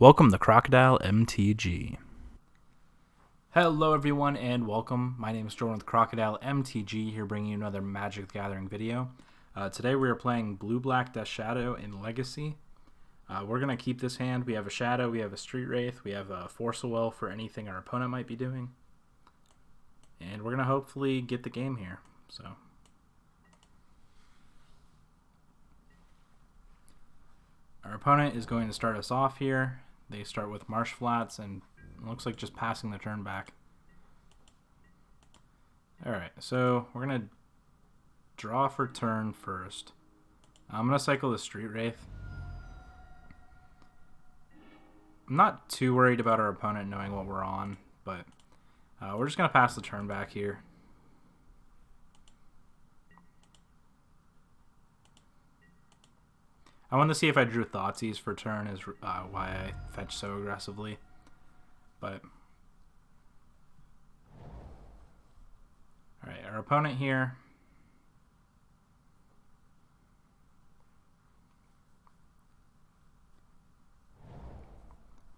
Welcome to crocodilemtg. Hello everyone and welcome. My name is Jordan with crocodilemtg, here bringing you another Magic the Gathering video. Today we are playing Blue-Black Death Shadow in Legacy. We're going to keep this hand. We have a Shadow, we have a Street Wraith, we have a Force of Will for anything our opponent might be doing. And we're going to hopefully get the game here. So, our opponent is going to start us off here. They start with Marsh Flats and it looks like just passing the turn back. Alright, so we're going to draw for turn first. I'm going to cycle the Street Wraith. I'm not too worried about our opponent knowing what we're on, but we're just going to pass the turn back here. I wanted to see if I drew Thoughtseize for turn is why I fetch so aggressively. But alright, our opponent here.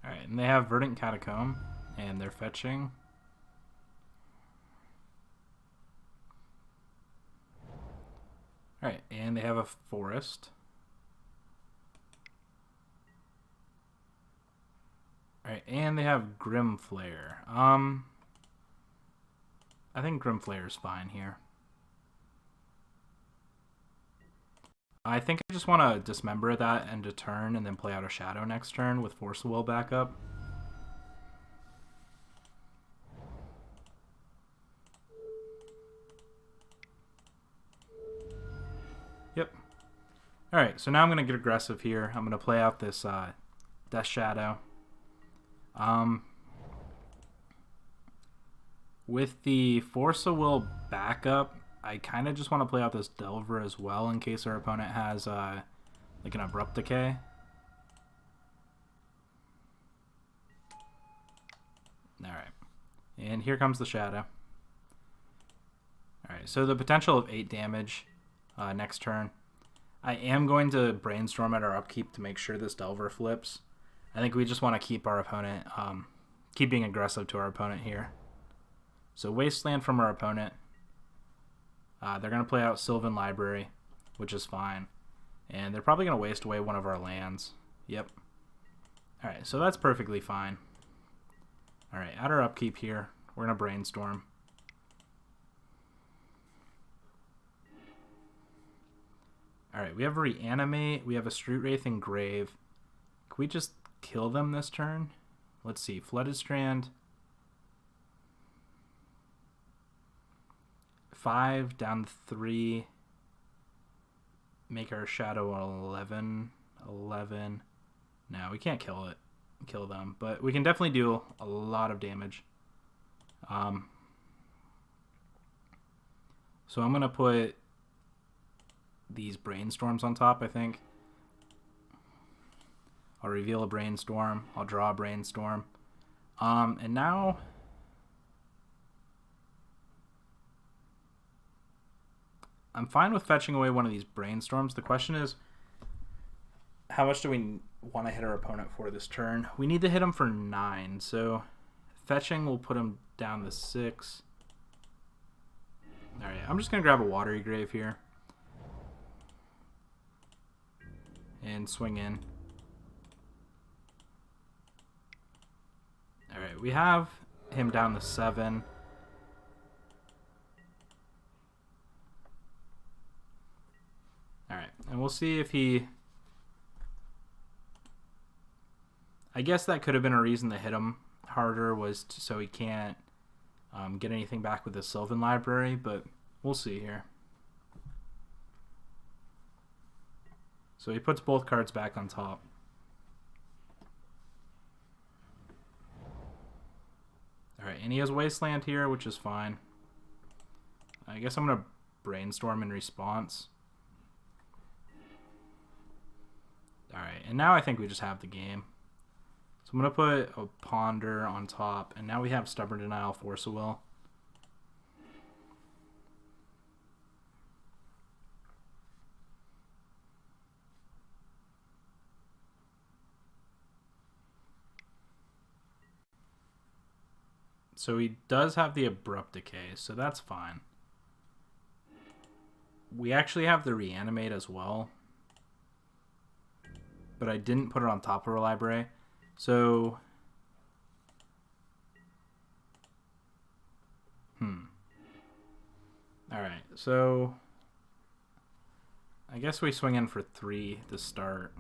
Alright, and they have Verdant Catacomb, and they're fetching. Alright, and they have a Forest. Alright, and they have Grim Flare. I think Grim Flare is fine here. I think I just want to dismember that end of turn and then play out a Shadow next turn with Force of Will backup. Yep. Alright, so now I'm going to get aggressive here. I'm going to play out this Death Shadow. With the Force of Will backup, I kind of just want to play out this Delver as well in case our opponent has like an Abrupt Decay. Alright, and here comes the Shadow. Alright, so the potential of 8 damage next turn. I am going to Brainstorm at our upkeep to make sure this Delver flips. I think we just want to keep our opponent, keep being aggressive to our opponent here. So Wasteland from our opponent. They're going to play out Sylvan Library, which is fine. And they're probably going to waste away one of our lands. Yep. Alright, so that's perfectly fine. Alright, at our upkeep here, we're going to Brainstorm. Alright, we have Reanimate, we have a Street Wraith and Grave. Can we just kill them this turn? Let's see, Flooded Strand. 5 down 3. Make our Shadow 11. 11. No, we can't kill them, but we can definitely do a lot of damage. So I'm gonna put these Brainstorms on top, I think. I'll reveal a Brainstorm. I'll draw a Brainstorm. And now I'm fine with fetching away one of these Brainstorms. The question is, how much do we want to hit our opponent for this turn? We need to hit him for 9, so fetching will put him down to 6. Alright, I'm just going to grab a Watery Grave here. And swing in. Alright, we have him down to 7. Alright, and we'll see if he... I guess that could have been a reason to hit him harder, was so he can't get anything back with the Sylvan Library, but we'll see here. So he puts both cards back on top. Alright, and he has Wasteland here, which is fine. I guess I'm going to Brainstorm in response. Alright, and now I think we just have the game. So I'm going to put a Ponder on top, and now we have Stubborn Denial, Force of Will. So he does have the Abrupt Decay, so that's fine. We actually have the Reanimate as well, but I didn't put it on top of our library. So, Alright, so I guess we swing in for 3 to start.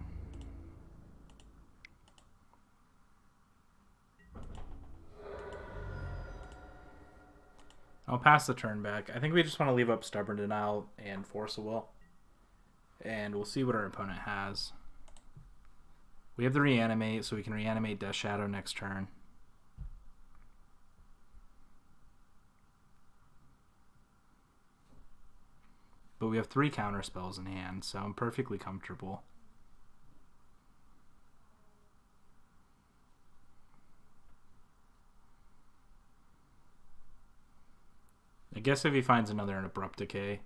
I'll pass the turn back. I think we just want to leave up Stubborn Denial and Force of Will. And we'll see what our opponent has. We have the Reanimate, so we can reanimate Death Shadow next turn. But we have 3 counter spells in hand, so I'm perfectly comfortable. I guess if he finds another Abrupt Decay,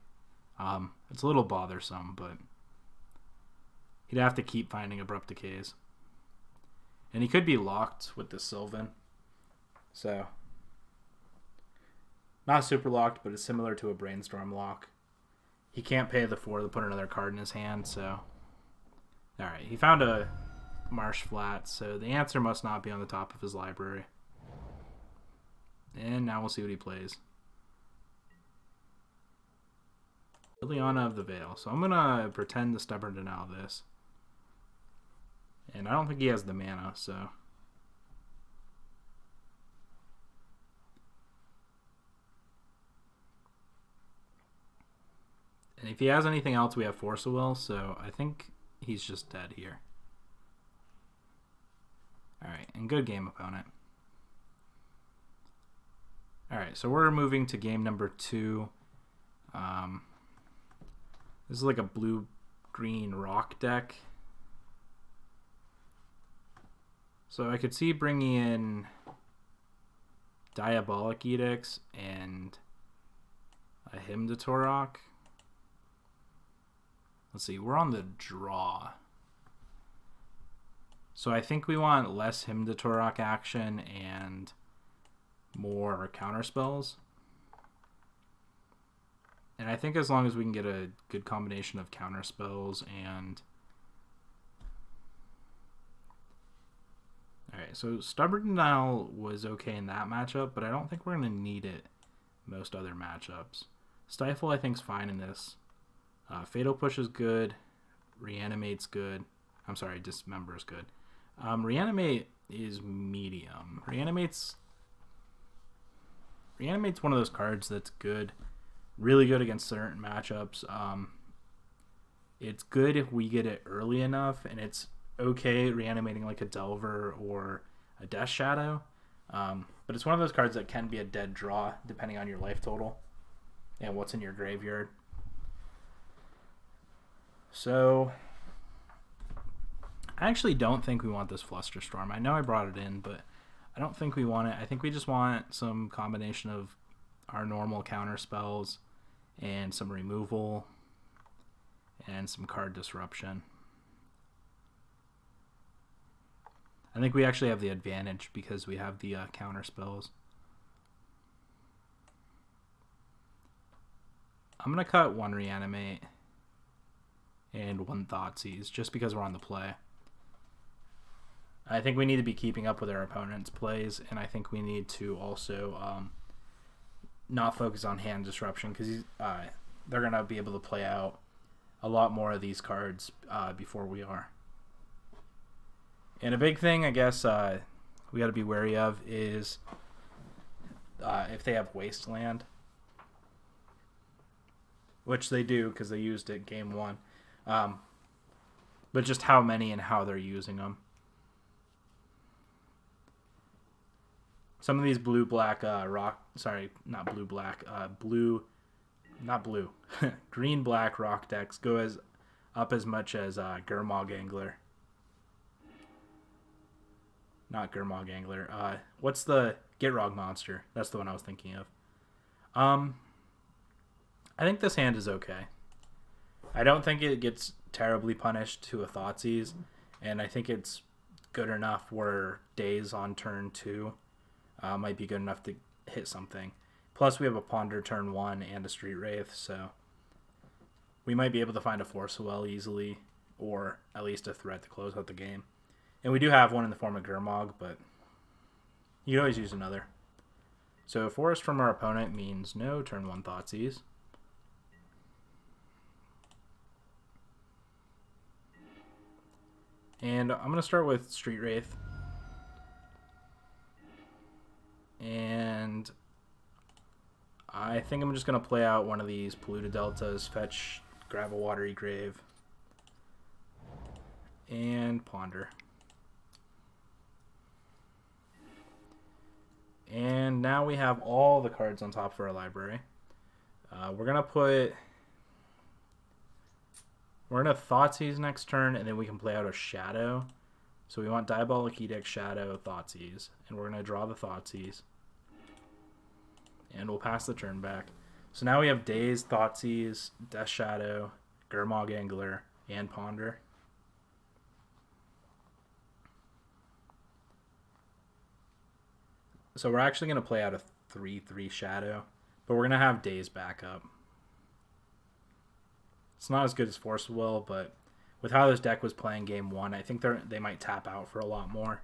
it's a little bothersome, but he'd have to keep finding Abrupt Decays. And he could be locked with the Sylvan. So, not super locked, but it's similar to a Brainstorm lock. He can't pay the 4 to put another card in his hand, so... Alright, he found a Marsh Flat, so the answer must not be on the top of his library. And now we'll see what he plays. Liliana of the Veil. So I'm going to pretend to Stubborn Denial this. And I don't think he has the mana, so... And if he has anything else, we have Force of Will, so I think he's just dead here. Alright, and good game, opponent. Alright, so we're moving to game number 2. This is like a blue-green rock deck. So I could see bringing in Diabolic Edicts and a Hymn to Torok. Let's see, we're on the draw. So I think we want less Hymn to Torok action and more counter spells. And I think as long as we can get a good combination of counter spells and... Alright, so Stubborn Denial was okay in that matchup, but I don't think we're going to need it most other matchups. Stifle I think is fine in this. Fatal Push is good. Reanimate's good. I'm sorry, Dismember is good. Reanimate is medium. Reanimate's one of those cards that's good. Really good against certain matchups. It's good if we get it early enough, and it's okay reanimating like a Delver or a Death Shadow. But it's one of those cards that can be a dead draw depending on your life total and what's in your graveyard. So I actually don't think we want this Flusterstorm. I know I brought it in, but I don't think we want it. I think we just want some combination of our normal counter spells and some removal and some card disruption. I think we actually have the advantage because we have the counter spells. I'm going to cut 1 Reanimate and 1 Thoughtseize just because we're on the play. I think we need to be keeping up with our opponent's plays, and I think we need to also not focus on hand disruption because they're going to be able to play out a lot more of these cards before we are. And a big thing I guess we got to be wary of is if they have Wasteland, which they do because they used it game 1, but just how many and how they're using them. Some of these blue-black green-black rock decks go up as much as Gurmag Angler. Not Gurmag Angler. What's the Gitrog monster? That's the one I was thinking of. I think this hand is okay. I don't think it gets terribly punished to a Thoughtseize, and I think it's good enough where Daze on turn 2 might be good enough to hit something. Plus, we have a Ponder turn 1 and a Street Wraith, so we might be able to find a Force Well easily, or at least a threat to close out the game. And we do have one in the form of Gurmag, but you can always use another. So Forest from our opponent means no turn 1 Thoughtseize. And I'm going to start with Street Wraith. And I think I'm just going to play out one of these Polluted Deltas, fetch, grab a Watery Grave, and Ponder. And now we have all the cards on top for our library. We're going to Thoughtseize next turn, and then we can play out a Shadow. So we want Diabolic Edict, Shadow, Thoughtseize. And we're going to draw the Thoughtseize. And we'll pass the turn back. So now we have Daze, Thoughtseize, Death Shadow, Gurmag Angler, and Ponder. So we're actually going to play out a 3/3 Shadow, but we're going to have Daze back up. It's not as good as Force Will, but with how this deck was playing game 1, I think they might tap out for a lot more.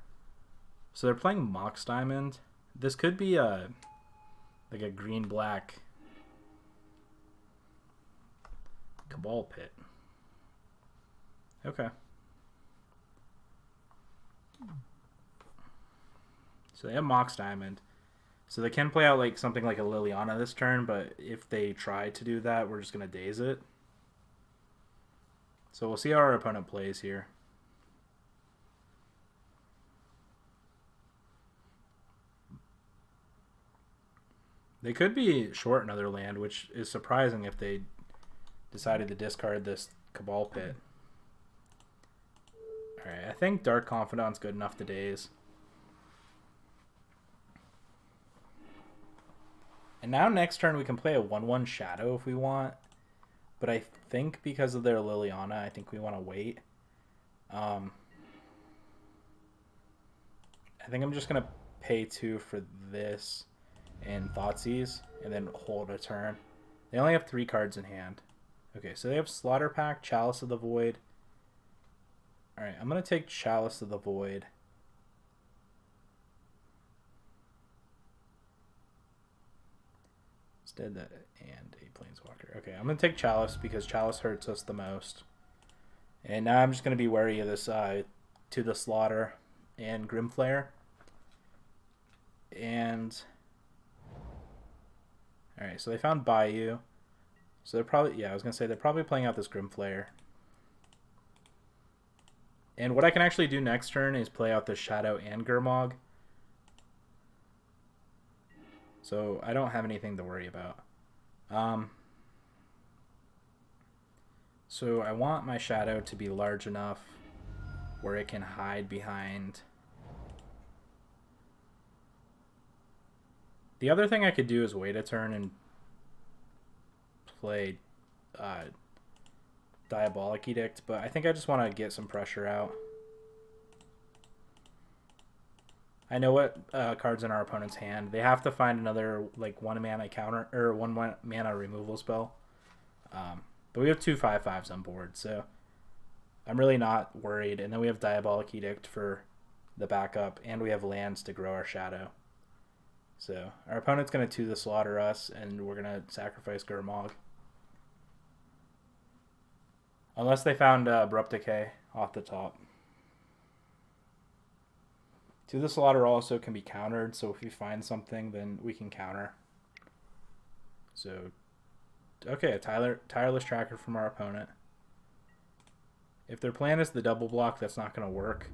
So they're playing Mox Diamond. This could be like a green-black Cabal Pit. Okay. So they have Mox Diamond. So they can play out like something like a Liliana this turn, but if they try to do that, we're just going to Daze it. So we'll see how our opponent plays here. They could be short another land, which is surprising if they decided to discard this Cabal Pit. Alright, I think Dark Confidant's good enough to Daze. And now next turn we can play a 1/1 Shadow if we want. But I think because of their Liliana, I think we want to wait. I think I'm just going to pay 2 for this and Thoughtseize, and then hold a turn. They only have 3 cards in hand. Okay, so they have Slaughter Pact, Chalice of the Void. Alright, I'm going to take Chalice of the Void. Instead that, and a Planeswalker. Okay, I'm going to take Chalice because Chalice hurts us the most. And now I'm just going to be wary of this To the Slaughter and Grimflare. And alright, so they found Bayou. So they're probably, yeah, I was going to say they're probably playing out this Grimflare. And what I can actually do next turn is play out the Shadow and Gurmag. So I don't have anything to worry about. So I want my Shadow to be large enough where it can hide behind. The other thing I could do is wait a turn and play Diabolic Edict, but I think I just want to get some pressure out. I know what cards in our opponent's hand. They have to find another like 1 mana counter or 1 mana removal spell. But we have 2 5/5s on board, so I'm really not worried. And then we have Diabolic Edict for the backup, and we have lands to grow our Shadow. So our opponent's going to the Slaughter us, and we're going to sacrifice Gurmag. Unless they found Abrupt Decay off the top. To the Slaughter also can be countered, so if we find something, then we can counter. So, okay, a Tireless Tracker from our opponent. If their plan is the double block, that's not going to work.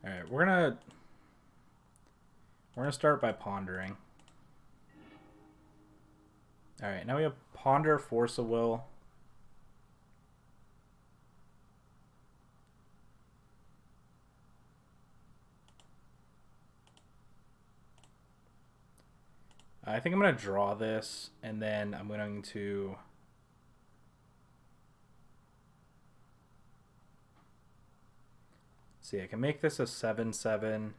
Alright, we're gonna start by pondering. Alright, now we have Ponder, Force of Will. I think I'm going to draw this, and then I'm going to See, I can make this a 7/7.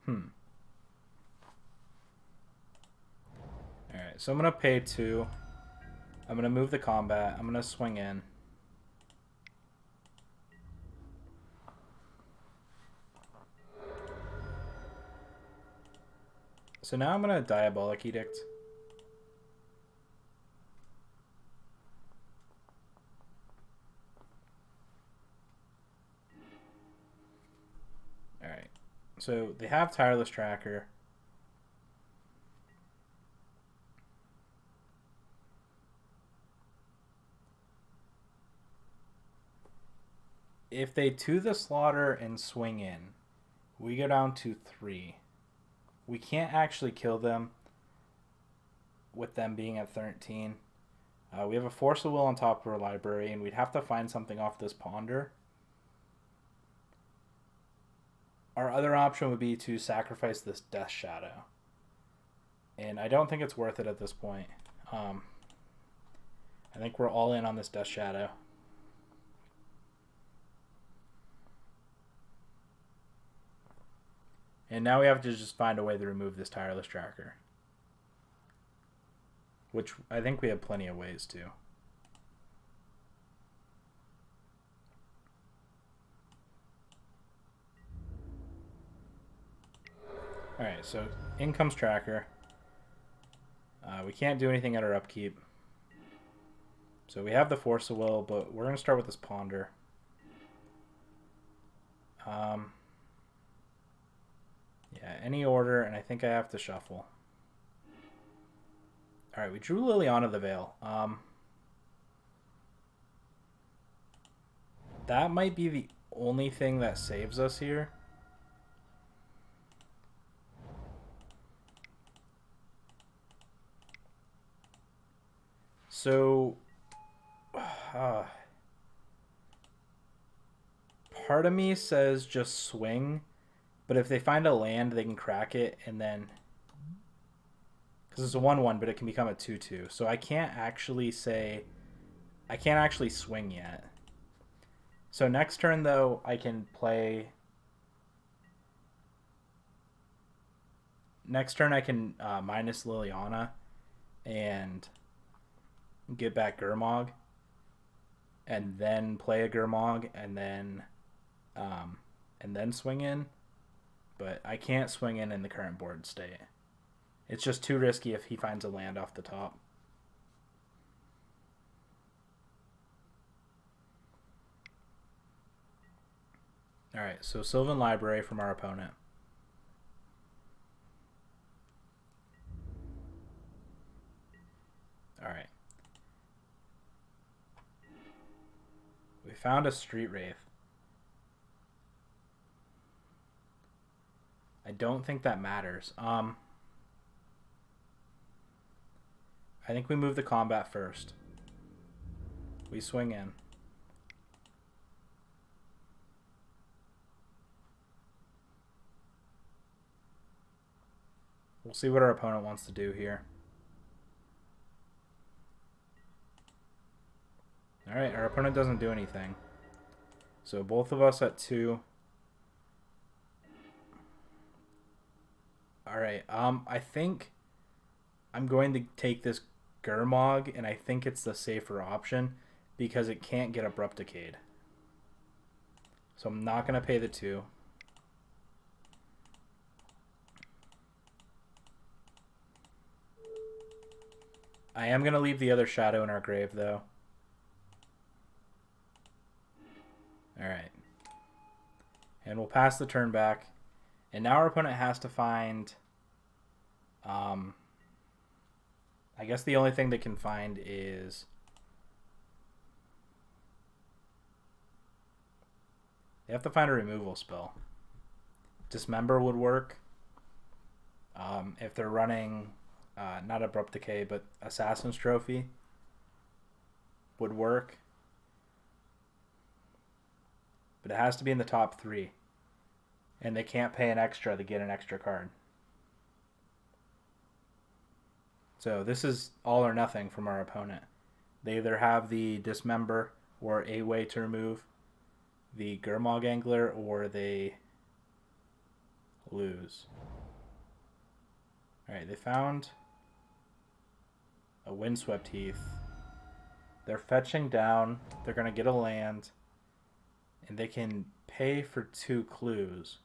Alright, so I'm going to pay 2. I'm going to move the combat. I'm going to swing in. So now I'm going to Diabolic Edict. Alright, so they have Tireless Tracker. If they 2 the Slaughter and swing in, we go down to 3. We can't actually kill them with them being at 13. We have a Force of Will on top of our library, and we'd have to find something off this Ponder. Our other option would be to sacrifice this Death Shadow. And I don't think it's worth it at this point. I think we're all in on this Death Shadow. And now we have to just find a way to remove this Tireless Tracker. Which I think we have plenty of ways to. Alright, so in comes Tracker. We can't do anything at our upkeep. So we have the Force of Will, but we're going to start with this Ponder. Yeah, any order, and I think I have to shuffle. Alright, we drew Liliana the Veil. That might be the only thing that saves us here. So, part of me says just swing, but if they find a land, they can crack it, and then... Because it's a 1/1, but it can become a 2/2. So I can't actually say... I can't actually swing yet. So next turn, though, I can play... Next turn, I can minus Liliana and get back Gurmag, and then play a Gurmag, and then swing in. But I can't swing in the current board state. It's just too risky if he finds a land off the top. Alright, so Sylvan Library from our opponent. Alright. We found a Street Wraith. I don't think that matters. I think we move the combat first. We swing in. We'll see what our opponent wants to do here. Alright, our opponent doesn't do anything. So both of us at 2. Alright, I think I'm going to take this Gurmag, and I think it's the safer option because it can't get Abrupt Decayed. So I'm not going to pay the 2. I am going to leave the other Shadow in our grave, though. Alright. And we'll pass the turn back. And now our opponent has to find... I guess the only thing they can find is... They have to find a removal spell. Dismember would work. If they're running... not Abrupt Decay, but Assassin's Trophy would work. But it has to be in the top 3. And they can't pay an extra to get an extra card. So this is all or nothing from our opponent. They either have the dismember or a way to remove the Gurmag Angler, or they lose. Alright, they found a Windswept Heath. They're fetching down. They're going to get a land. And they can pay for 2 clues.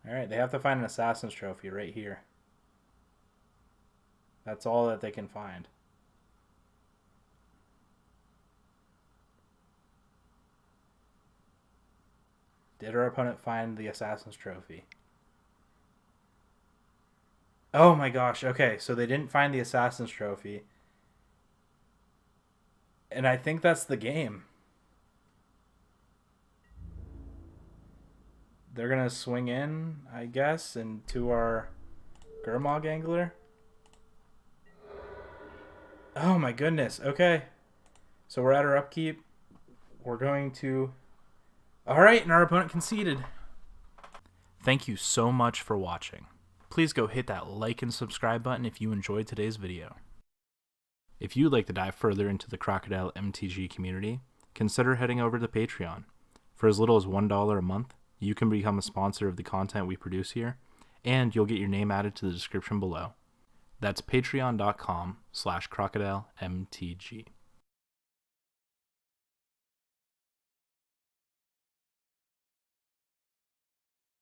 Alright, they have to find an Assassin's Trophy right here. That's all that they can find. Did our opponent find the Assassin's Trophy? Oh my gosh, okay, so they didn't find the Assassin's Trophy. And I think that's the game. They're going to swing in, I guess, into our Gurmag Angler. Oh my goodness, okay. So we're at our upkeep. We're going to... Alright, and our opponent conceded. Thank you so much for watching. Please go hit that like and subscribe button if you enjoyed today's video. If you'd like to dive further into the Crocodile MTG community, consider heading over to Patreon. For as little as $1 a month, you can become a sponsor of the content we produce here, and you'll get your name added to the description below. That's patreon.com/crocodilemtg.